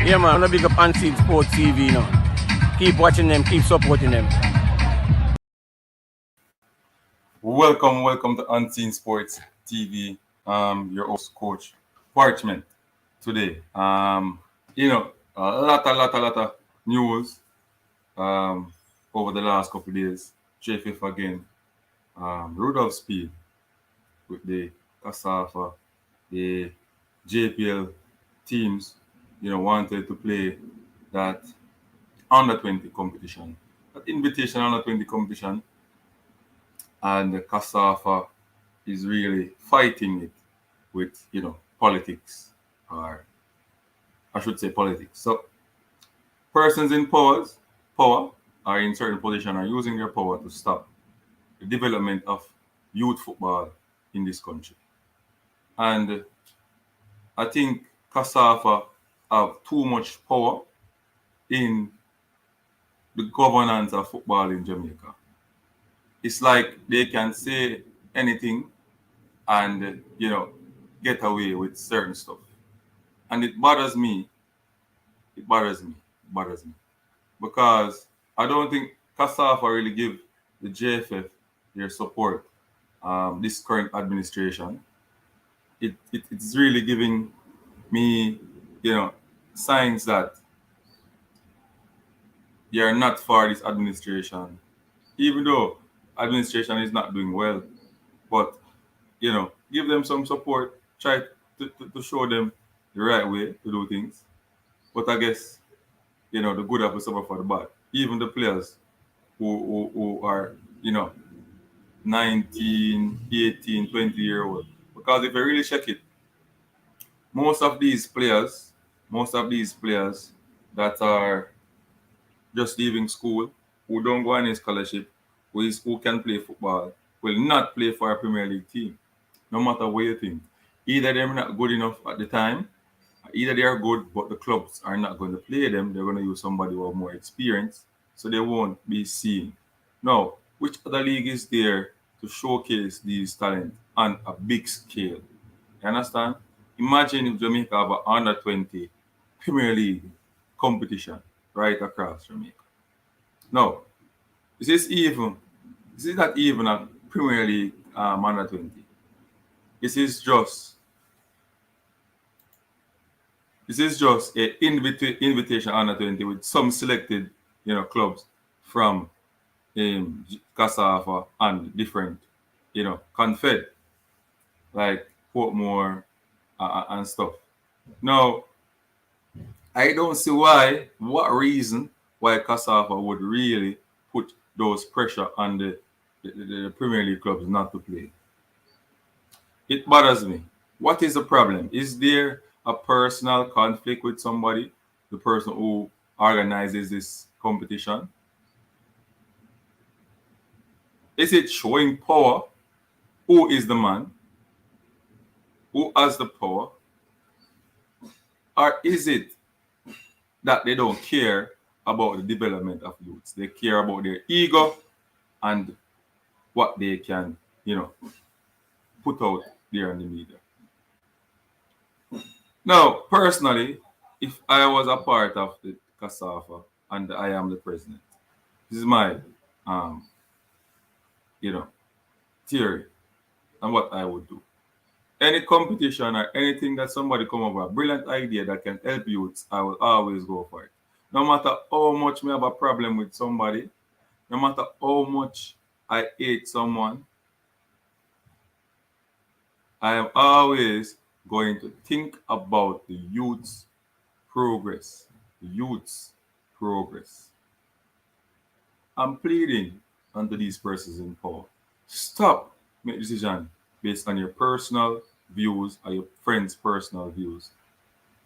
Yeah, man, I'm gonna big up Unseen Sports TV now. Keep watching them, keep supporting them. Welcome to Unseen Sports TV. Your host, Coach Parchment. Today, a lot of news over the last couple of days. JFF again, Rudolph Speed with the CASAFA, the JPL teams, wanted to play that under 20 competition, that invitation under 20 competition, and the CASAFA is really fighting it with politics, or I should say politics. So persons in power are in certain position are using their power to stop the development of youth football in this country. And I think CASAFA have too much power in the governance of football in Jamaica. It's like they can say anything and get away with certain stuff. And it bothers me. It bothers me. It bothers me. Because I don't think CASAFA really give the JFF their support. This current administration, it's really giving me, signs that they are not for this administration, even though administration is not doing well. But give them some support. Try to show them the right way to do things. But I guess the good have to suffer for the bad. Even the players who are 19, 18, 20-year old. Because if you really check it, most of these players that are just leaving school, who don't go on a scholarship, who can play football, will not play for a Premier League team, no matter what you think. Either they're not good enough at the time, either they are good, but the clubs are not going to play them. They're going to use somebody who have more experience, so they won't be seen. Now, which other league is there to showcase these talent on a big scale? You understand? Imagine if Jamaica have an under 20 Premier League competition right across Jamaica. No, this is not even a Premier League under 20. This is just a invitation under 20 with some selected clubs from CASAFA and different confed like Portmore and stuff. Now, I don't see what reason why CASAFA would really put those pressure on the Premier League clubs not to play. It bothers me. What is the problem? Is there a personal conflict with somebody, the person who organizes this competition? Is it showing power? Who is the man? Who has the power? Or is it that they don't care about the development of youths? They care about their ego and what they can, put out there in the media. Now, personally, if I was a part of the CASAFA and I am the president, this is my, theory and what I would do. Any competition or anything that somebody come up with a brilliant idea that can help youths, I will always go for it. No matter how much me have a problem with somebody, no matter how much I hate someone, I am always going to think about the youth's progress. The youth's progress. I'm pleading unto these persons in power. Stop make decision based on your personal views or your friends' personal views.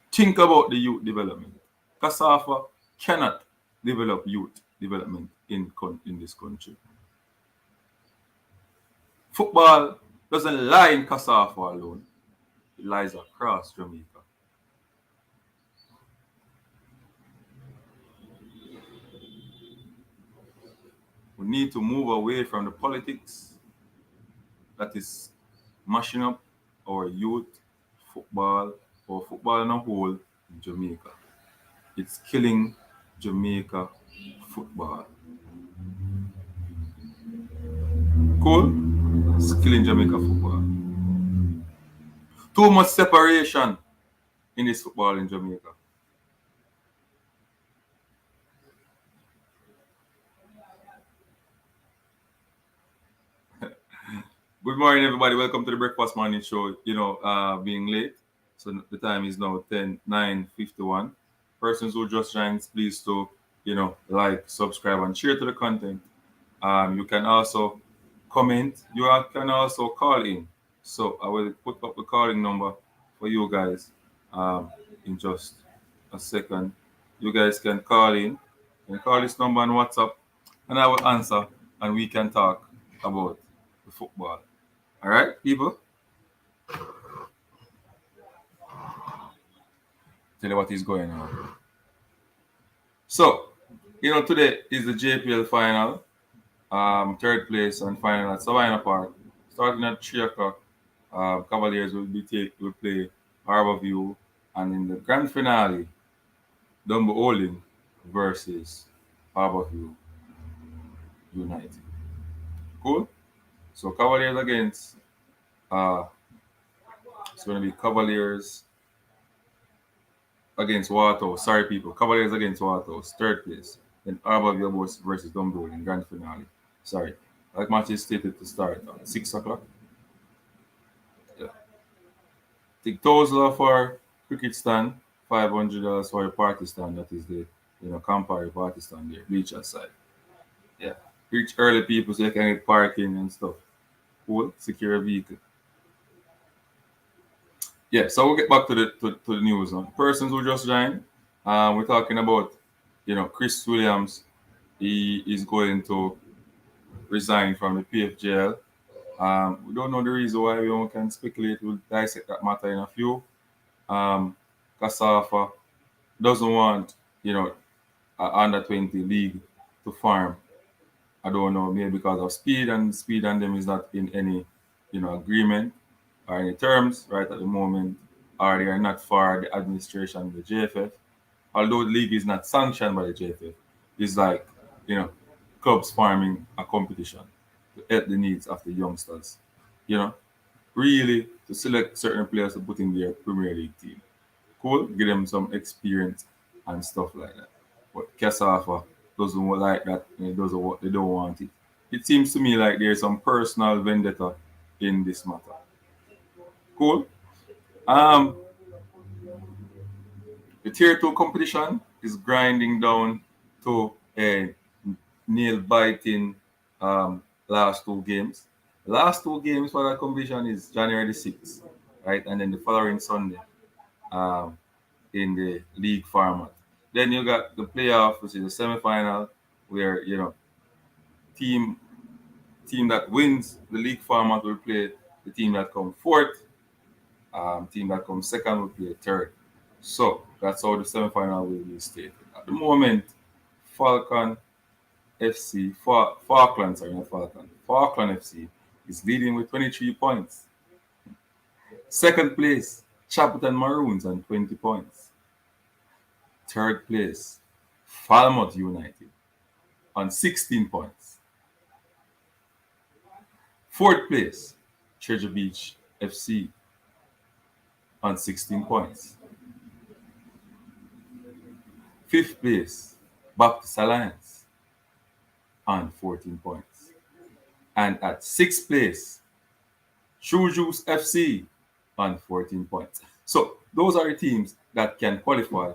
Think about the youth development. CASAFA cannot develop youth development in this country. Football doesn't lie in CASAFA alone. It lies across Jamaica. We need to move away from the politics that is mashing up our youth football or football in a whole in Jamaica. It's killing Jamaica football. Cool? It's killing Jamaica football. Too much separation in this football in Jamaica. Good morning, everybody. Welcome to the Breakfast Morning Show. Being late, so the time is now 9:51. Persons who just joined, please to like, subscribe, and share to the content. You can also comment. Can also call in. So I will put up the calling number for you guys in just a second. You guys can call in. You can call this number on WhatsApp, and I will answer, and we can talk about the football. All right, people. Tell you what is going on. So, today is the JPL final, third place and final at Savannah Park. Starting at 3 o'clock, Cavaliers will play Harborview, and in the grand finale, Dumbo Olin versus Harborview United. Cool? So Cavaliers against it's gonna be Cavaliers against Waterhouse. Sorry, people. Cavaliers against Waterhouse, third place. Then Harborview versus Dumbo in grand finale. Sorry. That match is stated to start at 6 o'clock. Yeah. Take total for cricket stand, $500 for a party stand. That is the Campari party stand there, bleacher side. Yeah. Reach early people so they can get parking and stuff. Cool. Secure a vehicle. Yeah, so we'll get back to the news now. Persons who just joined, we're talking about, Chris Williams. He is going to resign from the PFJL. We don't know the reason why. We can speculate. We'll dissect that matter in a few. Kasafa doesn't want, a under 20 league to farm. I don't know, maybe because of speed and them is not in any, agreement or any terms right at the moment, or they are not for the administration of the JFF. Although the league is not sanctioned by the JFF, it's like, clubs farming a competition to help the needs of the youngsters. Really to select certain players to put in their Premier League team. Cool, give them some experience and stuff like that. But Kasafa doesn't like that, and they don't want it. It seems to me like there's some personal vendetta in this matter. Cool. Um, the tier two competition is grinding down to a nail biting last two games. The last two games for that competition is January the 6th, right? And then the following Sunday um, in the league format. Then you got the playoff, which is the semi-final, where team team that wins the league format will play the team that comes fourth. Team that comes second will play third. So that's how the semi-final will be stated. At the moment, Falcon FC, Falkland, sorry, not Falcon. Falkland FC is leading with 23 points. Second place, Chaperton Maroons on 20 points. Third place, Falmouth United on 16 points. Fourth place, Treasure Beach FC on 16 points. Fifth place, Baptist Alliance on 14 points. And at sixth place, True Juice FC on 14 points. So those are the teams that can qualify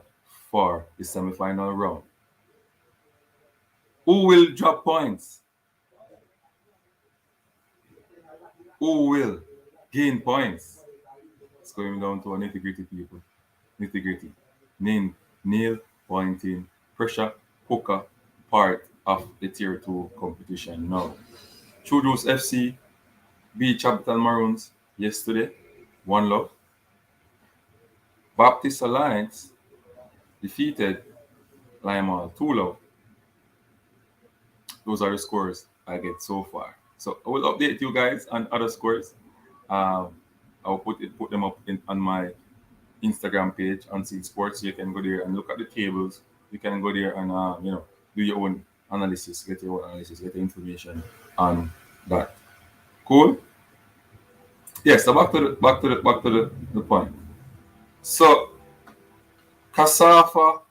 for the semi-final round. Who will drop points? Who will gain points? It's going down to a nitty-gritty, people. Nitty-gritty. Nail pointing, pressure hooker part of the tier 2 competition now. True Juice FC beat Chaperton Maroons yesterday, 1-0. Baptist Alliance defeated Limal 2-0. Those are the scores I get so far. So I will update you guys on other scores. I will put them up on my Instagram page, Unseen Sports. You can go there and look at the tables. You can go there and do your own analysis, get your own analysis, get the information on that. Cool. Yes. So back to the point. So Kasafa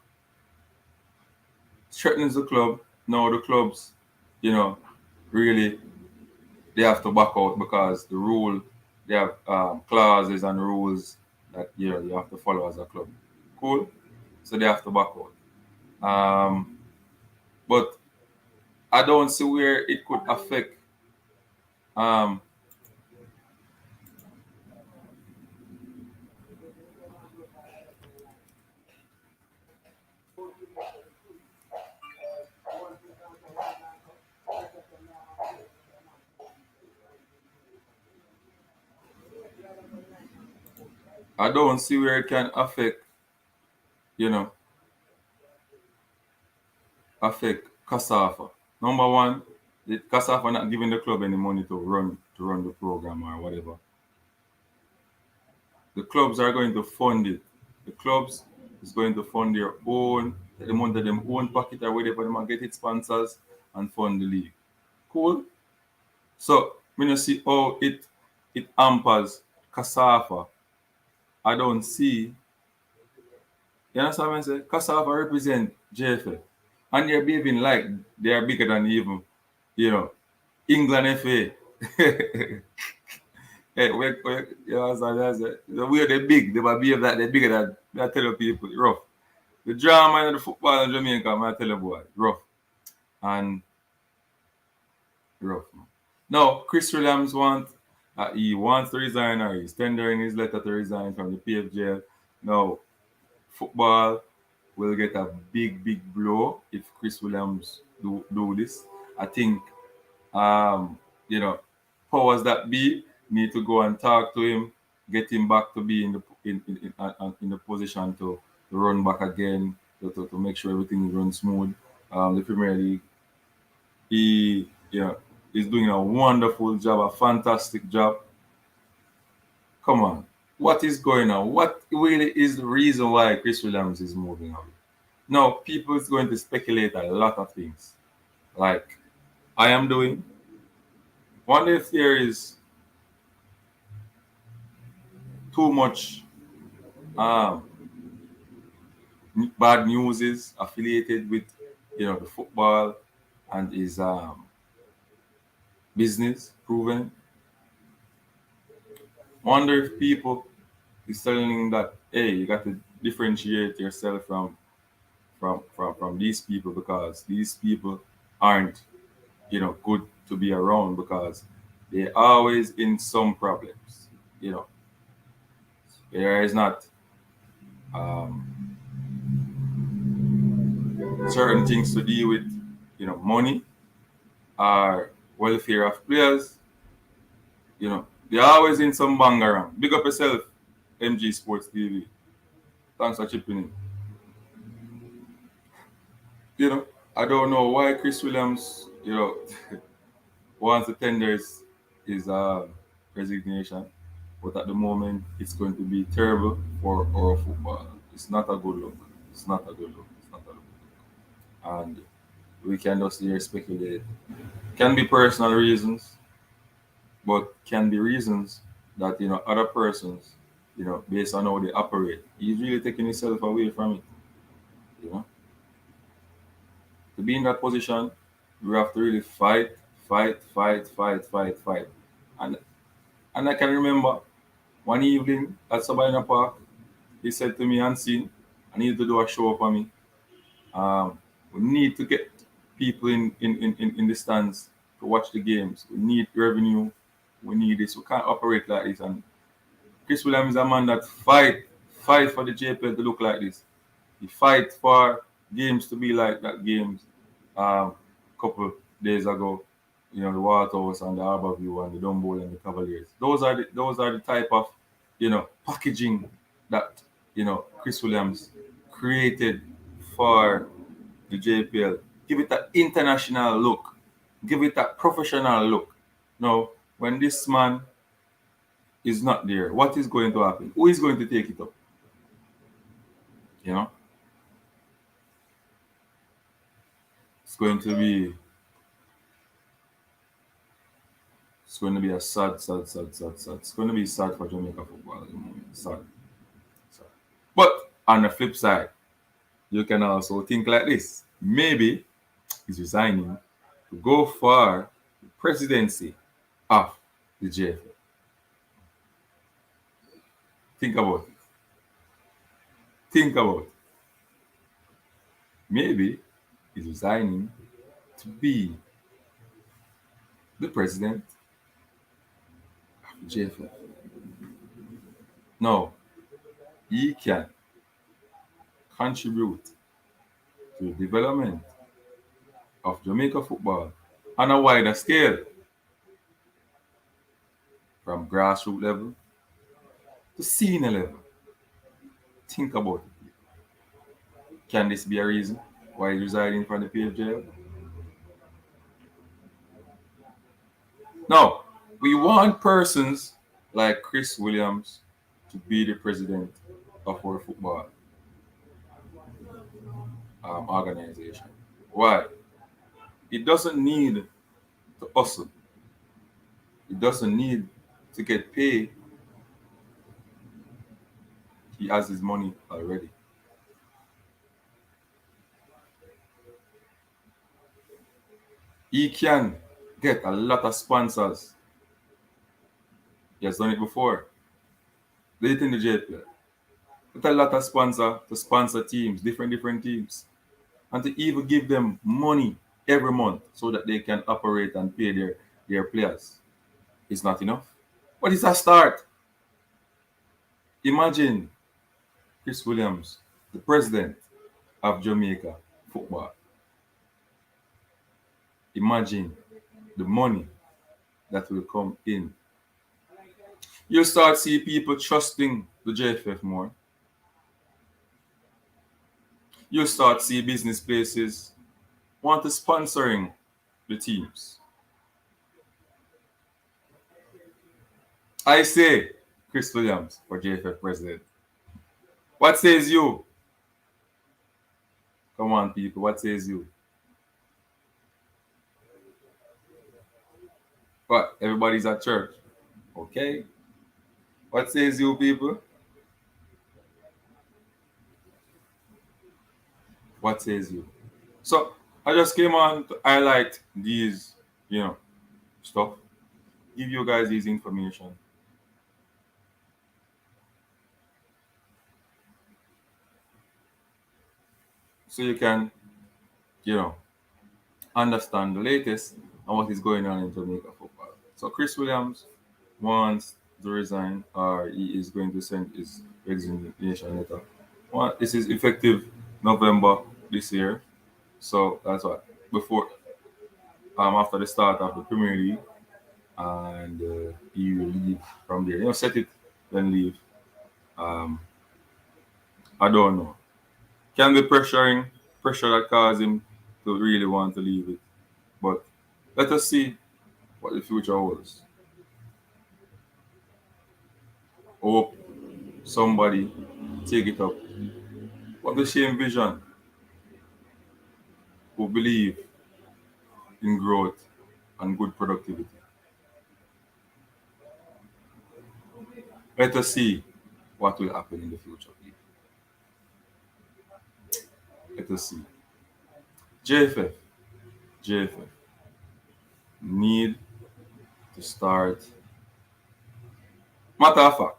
threatens the club. Now the clubs, really they have to back out because the rule they have clauses and rules that you have to follow as a club. Cool. So they have to back out. But I don't see where it could affect. Um, I don't see where it can you know, affect Kasafa. Number one, the Kasafa not giving the club any money to run the program or whatever. The clubs are going to fund it. The clubs is going to fund their own, the money them own pocket or whatever them and get it sponsors and fund the league. Cool. So when you see how it hampers Kasafa, I don't see. You understand what I say? Cassava represent JFF. And they're behaving like they are bigger than even, you know, England FA. Hey, you know what I'm saying? The way they're big, they might behave like they're bigger than I tell you people, rough. The drama and the football in Jamaica, I tell you boy, rough. And rough, man. Now, Chris Williams he wants to resign or he's tendering his letter to resign from the PFJL. Now, football will get a big blow if Chris Williams do this. I think you know powers that be need to go and talk to him, get him back to be in the position to run back again, to make sure everything runs smooth. The Premier League, he is doing a wonderful job, a fantastic job. Come on, what is going on? What really is the reason why Chris Williams is moving on? Now, people is going to speculate a lot of things, like I am doing. Wonder if there is too much um, bad news is affiliated with the football and his business proven. Wonder if people is telling that hey, you got to differentiate yourself from these people because these people aren't good to be around because they're always in some problems. There is not um, certain things to deal with, money or welfare of players. They're always in some bang around. Big up yourself, MG Sports TV. Thanks for chipping in. I don't know why Chris Williams, wants to tender his resignation, but at the moment it's going to be terrible for our football. It's not a good look. It's not a good look. It's not a good look. And we can just here speculate. Can be personal reasons, but can be reasons that other persons, based on how they operate, he's really taking himself away from it. You know, to be in that position, you have to really fight. And and I can remember one evening at Sabina Park, he said to me, Unseen, I need to do a show for me. We need to get people in the stands to watch the games. We need revenue. We need this. We can't operate like this. And Chris Williams is a man that fight for the JPL to look like this. He fight for games to be like that games couple days ago. The Waterhouse and the Harbourview and the Dumbo and the Cavaliers. Those are the type of packaging that Chris Williams created for the JPL. Give it that international look. Give it that professional look. Now, when this man is not there, what is going to happen? Who is going to take it up? You know, it's going to be a sad. It's going to be sad for Jamaica football at the moment. Sad. But on the flip side, you can also think like this. Maybe he's resigning to go for the presidency of the JFF. Think about it. Think about it. Maybe he's resigning to be the president of the JFF. No, he can contribute to the development of Jamaica football on a wider scale, from grassroots level to senior level. Think about it. Can this be a reason why he's resigning from the PFJL? No, we want persons like Chris Williams to be the president of our football organization. Why? It doesn't need to hustle. It doesn't need to get paid. He has his money already. He can get a lot of sponsors. He has done it before. Did it in the JPL. Get a lot of sponsor to sponsor teams, different teams, and to even give them money every month so that they can operate and pay their players. It's not enough. But it's a start. Imagine Chris Williams, the president of Jamaica football. Imagine the money that will come in. You'll start see people trusting the JFF more. You'll start see business places want to sponsoring the teams. I say Chris Williams for JFF president. What says you? Come on, people. What says you? But everybody's at church. Okay. What says you, people? What says you? So I just came on to highlight these, stuff. Give you guys this information. So you can, understand the latest and what is going on in Jamaica football. So Chris Williams wants to resign, or he is going to send his resignation letter. This is effective November this year. So that's what before after the start of the Premier League, and he will leave from there. Set it, then leave. Um, I don't know. Can be pressure that cause him to really want to leave it. But let us see what the future holds. Hope somebody take it up. What the same vision who believe in growth and good productivity. Let us see what will happen in the future, people. Let us see. JFF need to start. Matter of fact,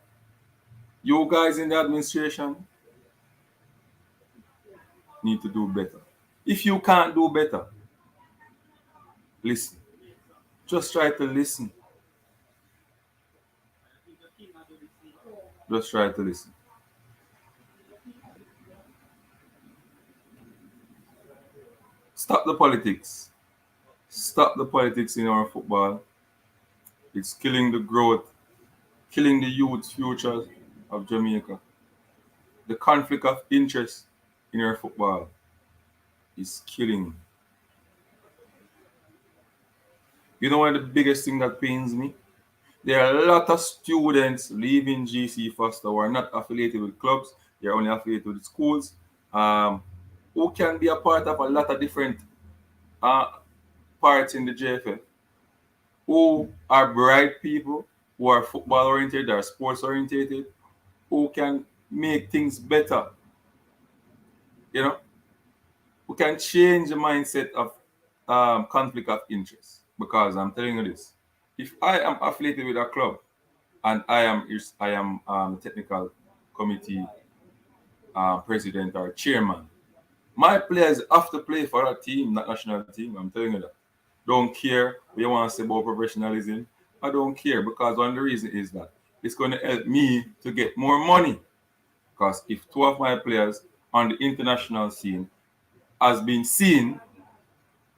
you guys in the administration need to do better. If you can't do better, listen. Just try to listen. Just try to listen. Stop the politics. Stop the politics in our football. It's killing the growth, killing the youth future of Jamaica. The conflict of interest in our football is killing. You know what the biggest thing that pains me? There are a lot of students leaving GC Foster who are not affiliated with clubs. they're only affiliated with schools, who can be a part of a lot of different uh, parts in the JFF, who are bright people, who are football oriented, are sports oriented, who can make things better, you know, who can change the mindset of conflict of interest. Because I'm telling you this, if I am affiliated with a club and I am technical committee president or chairman, my players have to play for that team, that national team. I'm telling you that. Don't care what you want to say about professionalism. I don't care, because one of the reasons is that it's going to help me to get more money. Because if two of my players on the international scene has been seen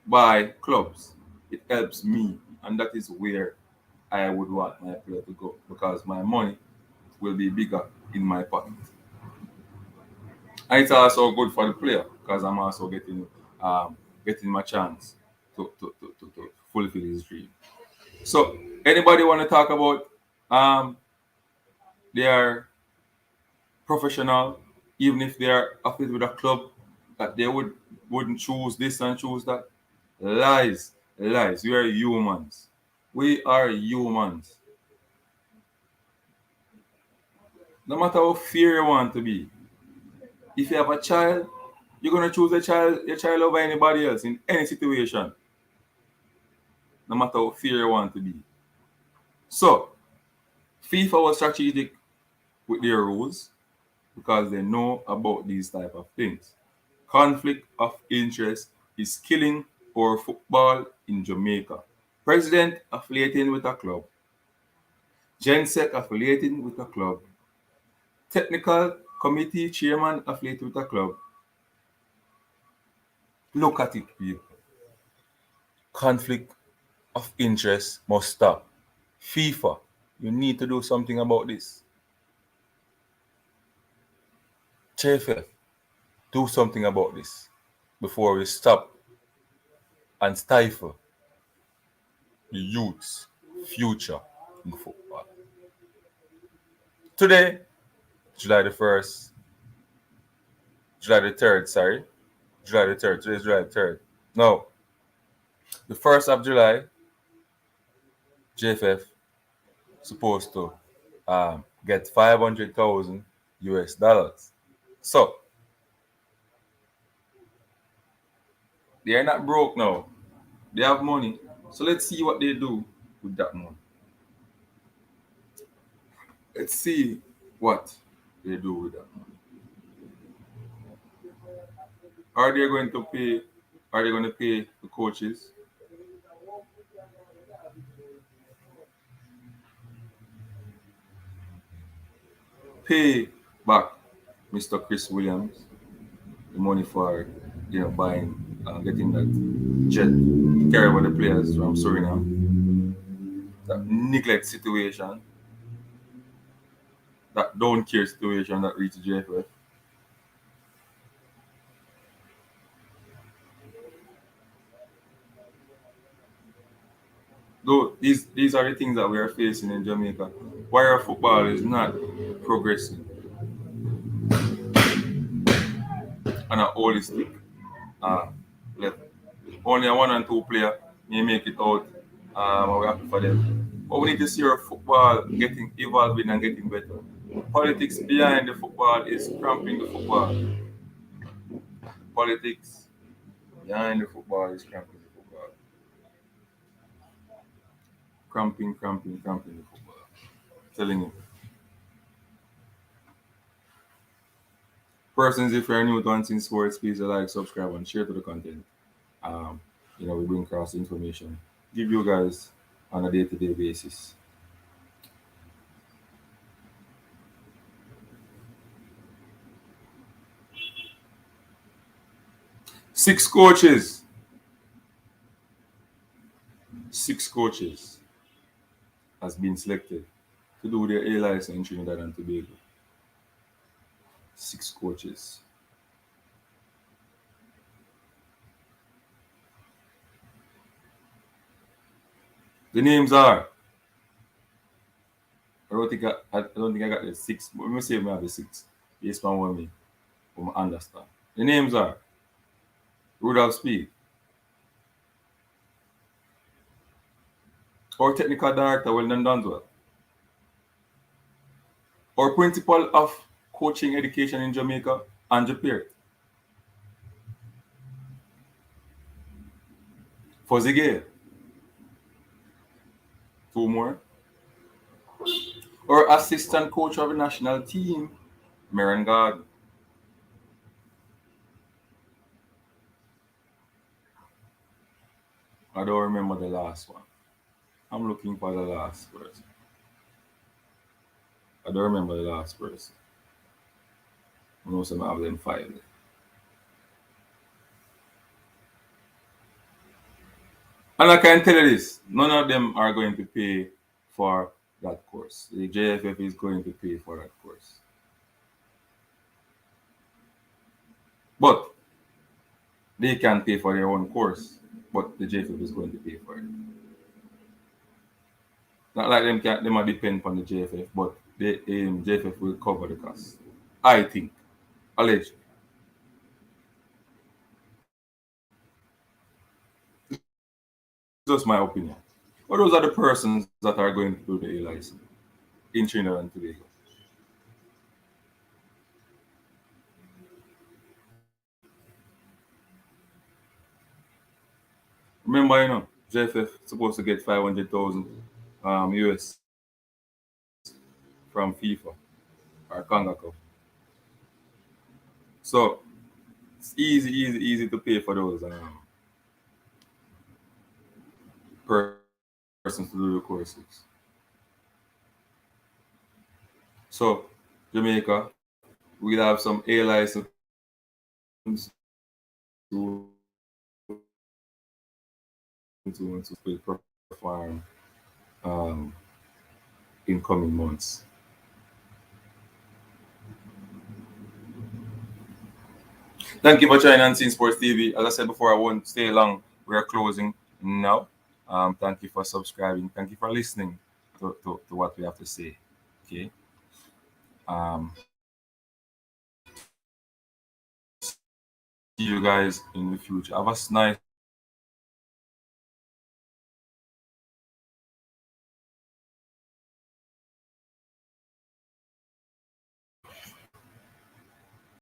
by clubs, it helps me, and that is where I would want my player to go, because my money will be bigger in my pocket. And it's also good for the player, because I'm also getting my chance to fulfill his dream. So anybody want to talk about their professional, even if they are affiliated with a club, that they wouldn't choose this and choose that? Lies, lies. We are humans. We are humans. No matter how fair you want to be, if you have a child, you're gonna choose your child over anybody else in any situation, no matter how fair you want to be. So FIFA was strategic with their rules because they know about these type of things. Conflict of interest is killing our football in Jamaica. President affiliating with a club, Gensec affiliating with a club, technical committee chairman affiliated with a club. Look at it, people. Conflict of interest must stop. FIFA, you need to do something about this. JFF, do something about this before we stop and stifle the youth's future in football. Today, July the 1st, July the 3rd, sorry. July the 3rd, today's July the 3rd. No, the 1st of July, JFF supposed to get 500,000 US dollars. So, they are not broke now. They have money. So let's see what they do with that money. Let's see what they do with that money. Are they going to pay? Are they going to pay the coaches? Pay back Mr. Chris Williams the money for buying getting that jet carry over the players from Suriname. That neglect situation, that don't care situation that reached JFF. Though these are the things that we are facing in Jamaica. Why our football is not progressing on a holistic level. Only a one and two player may make it out. We're happy for them. But we need to see our football getting evolving and getting better. Politics behind the football is cramping the football. Politics behind the football is cramping the football. Cramping the football. I'm telling you. Persons, if you're new to Unseen Sports, please like, subscribe, and share to the content. Um, we bring across information, give you guys on a day-to-day basis. Six coaches. Six coaches has been selected to do their A license in Trinidad and Tobago. Six coaches. The names are. I don't think I got the six. Let me see if I have the six. based on what me understand. The names are Rudolph Speed, our technical director, Weldon Dunswell, our principal of coaching education in Jamaica, Andrew Peart, Fuzzy Gale, two more, our assistant coach of the national team, Maren Garden, I don't remember the last one. I'm looking for the last person. I don't remember the last person. I know some of them five. And I can tell you this, none of them are going to pay for that course. The JFF is going to pay for that course. But they can pay for their own course, but the JFF is going to pay for it. Not like they might depend on the JFF, but the JFF will cover the cost. I think. Allegedly. Just my opinion. But those are the persons that are going to do the A license in Trinidad and Tobago. Remember, JFF supposed to get 500,000 US from FIFA or CONCACAF. So it's easy to pay for those persons to do the courses. So Jamaica, we'll have some A license to perform in coming months. Thank you for joining Unseen Sports TV. As I said before, I won't stay long. We are closing now. Thank you for subscribing. Thank you for listening to what we have to say. Okay. See you guys in the future. Have a nice